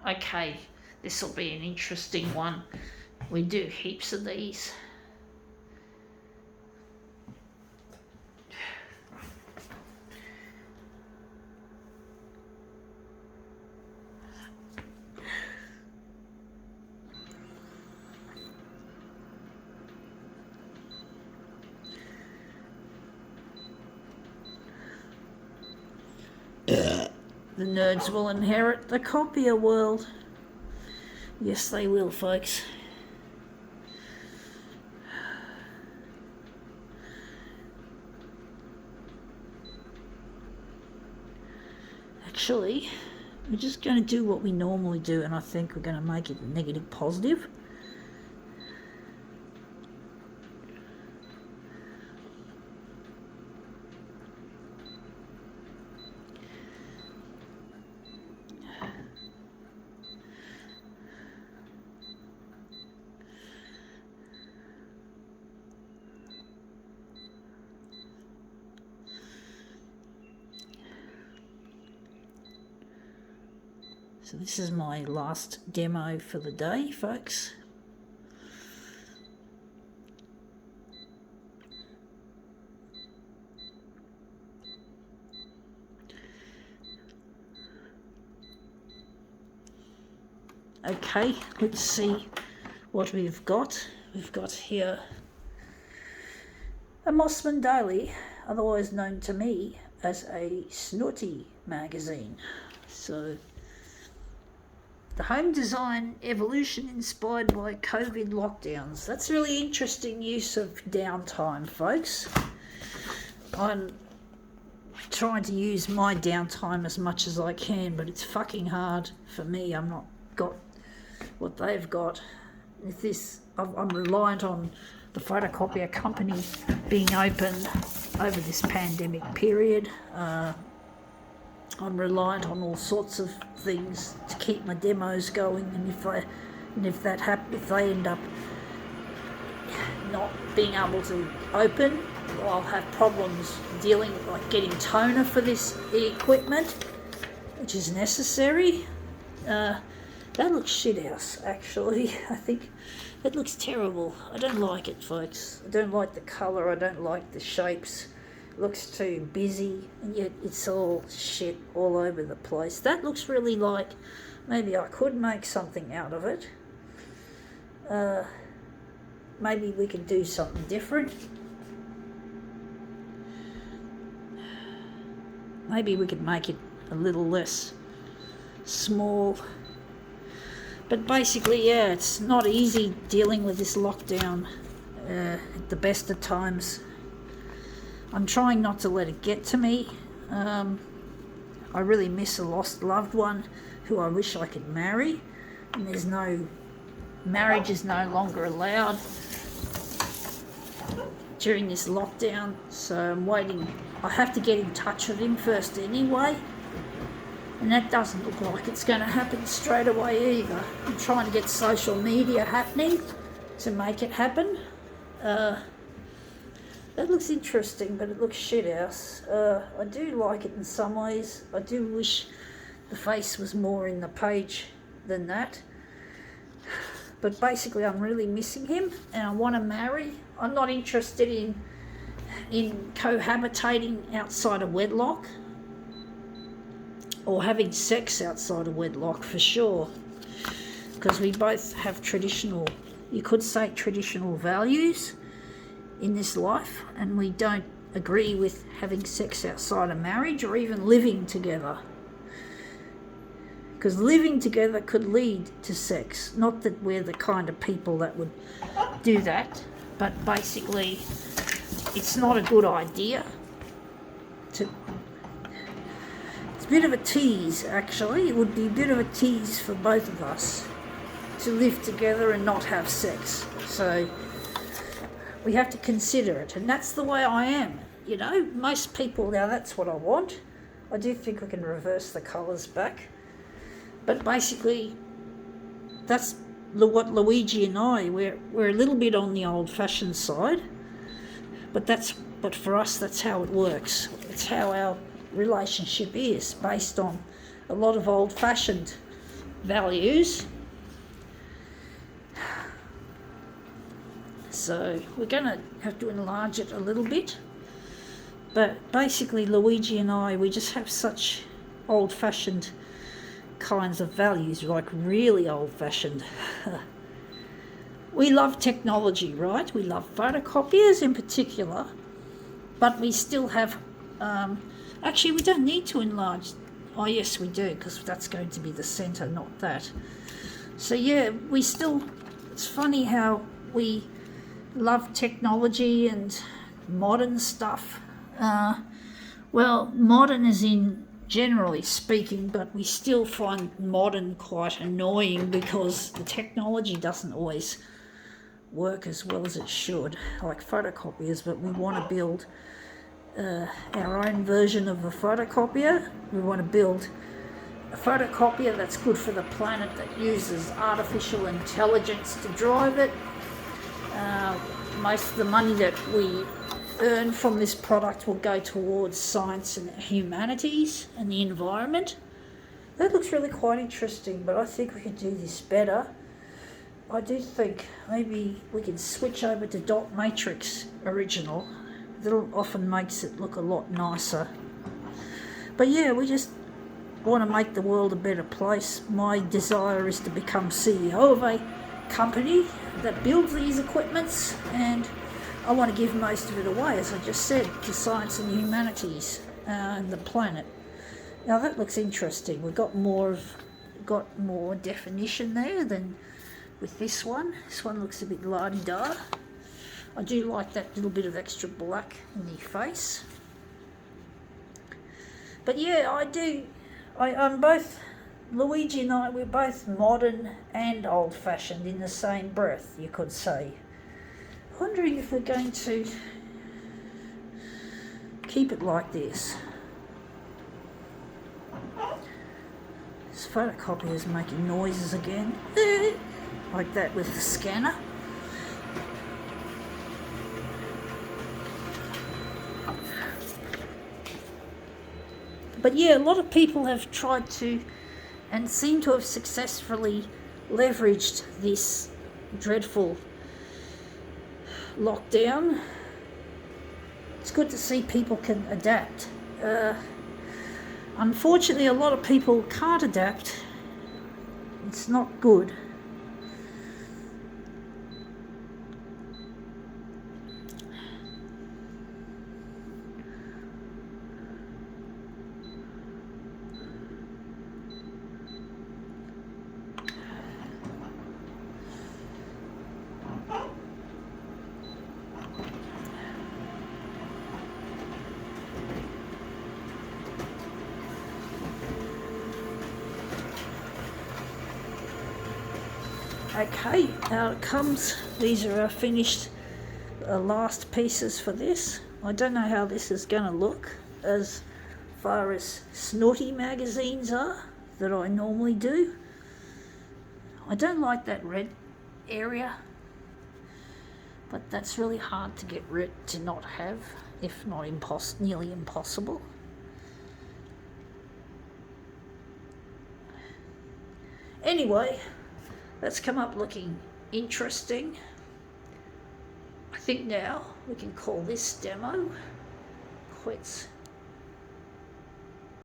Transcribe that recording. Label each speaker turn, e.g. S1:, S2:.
S1: Okay, this will be an interesting one. We do heaps of these. The nerds will inherit the copier world. Yes, they will, folks. Actually, we're just going to do what we normally do, and I think we're going to make it negative positive. So this is my last demo for the day, folks. Okay, let's see what we've got. We've got here a Mossman Daily, otherwise known to me as a Snooty magazine. So, the home design evolution inspired by COVID lockdowns. That's really interesting use of downtime, folks. I'm trying to use my downtime as much as I can, but it's fucking hard for me. I'm not got what they've got. If this, I'm reliant on the photocopier company being open over this pandemic period. I'm reliant on all sorts of things to keep my demos going, and if they end up not being able to open, I'll have problems dealing, like getting toner for this equipment, which is necessary. That looks shithouse, actually. I think it looks terrible. I don't like it, folks. I don't like the colour. I don't like the shapes. It looks too busy, and yet it's all shit all over the place. That looks really like maybe I could make something out of it. Maybe we could do something different. Maybe we could make it a little less small. But basically, yeah, it's not easy dealing with this lockdown at the best of times. I'm trying not to let it get to me. I really miss a lost loved one who I wish I could marry. And marriage is no longer allowed during this lockdown. So I'm waiting. I have to get in touch with him first anyway. And that doesn't look like it's going to happen straight away either. I'm trying to get social media happening to make it happen. That looks interesting, but it looks shithouse. I do like it in some ways. I do wish the face was more in the page than that. But basically, I'm really missing him, and I want to marry. I'm not interested in cohabitating outside of wedlock, or having sex outside of wedlock for sure, because we both have traditional, you could say traditional values in this life, and we don't agree with having sex outside of marriage or even living together, because living together could lead to sex. Not that we're the kind of people that would do that, but basically it's not a good idea to. It's a bit of a tease, actually. It would be a bit of a tease for both of us to live together and not have sex. So we have to consider it, and that's the way I am. You know, most people, now that's what I want. I do think we can reverse the colours back, but basically that's what Luigi and I, we're a little bit on the old-fashioned side, but for us that's how it works. It's how our relationship is, based on a lot of old-fashioned values. So we're going to have to enlarge it a little bit. But basically Luigi and I, we just have such old-fashioned kinds of values, like really old-fashioned. We love technology, right? We love photocopiers in particular, but we still have, actually we don't need to enlarge. Oh yes we do, because that's going to be the centre, not that. So yeah, we still, it's funny how we love technology and modern stuff. Well, modern as in generally speaking, but we still find modern quite annoying because the technology doesn't always work as well as it should, like photocopiers, but we want to build our own version of a photocopier. We want to build a photocopier that's good for the planet, that uses artificial intelligence to drive it. Most of the money that we earn from this product will go towards science and humanities and the environment. That looks really quite interesting, but I think we could do this better. I do think maybe we can switch over to dot matrix original. That often makes it look a lot nicer. But yeah, we just want to make the world a better place. My desire is to become CEO of a company that builds these equipments, and I want to give most of it away, as I just said, to science and humanities and the planet. Now that looks interesting. We've got more definition there than with this one. This one looks a bit la-di-da. I do like that little bit of extra black in the face. But yeah, I'm both, Luigi and I, we're both modern and old-fashioned in the same breath, you could say. Wondering if we're going to keep it like this. This photocopier is making noises again, like that with the scanner. But yeah, a lot of people have tried to and seem to have successfully leveraged this dreadful lockdown. It's good to see people can adapt. Unfortunately, a lot of people can't adapt. It's not good. Okay, out it comes. These are our finished last pieces for this. I don't know how this is going to look as far as Snooty magazines are that I normally do. I don't like that red area, but that's really hard to get rid to not have, if not nearly impossible. Anyway, that's come up looking interesting. I think now we can call this demo quits.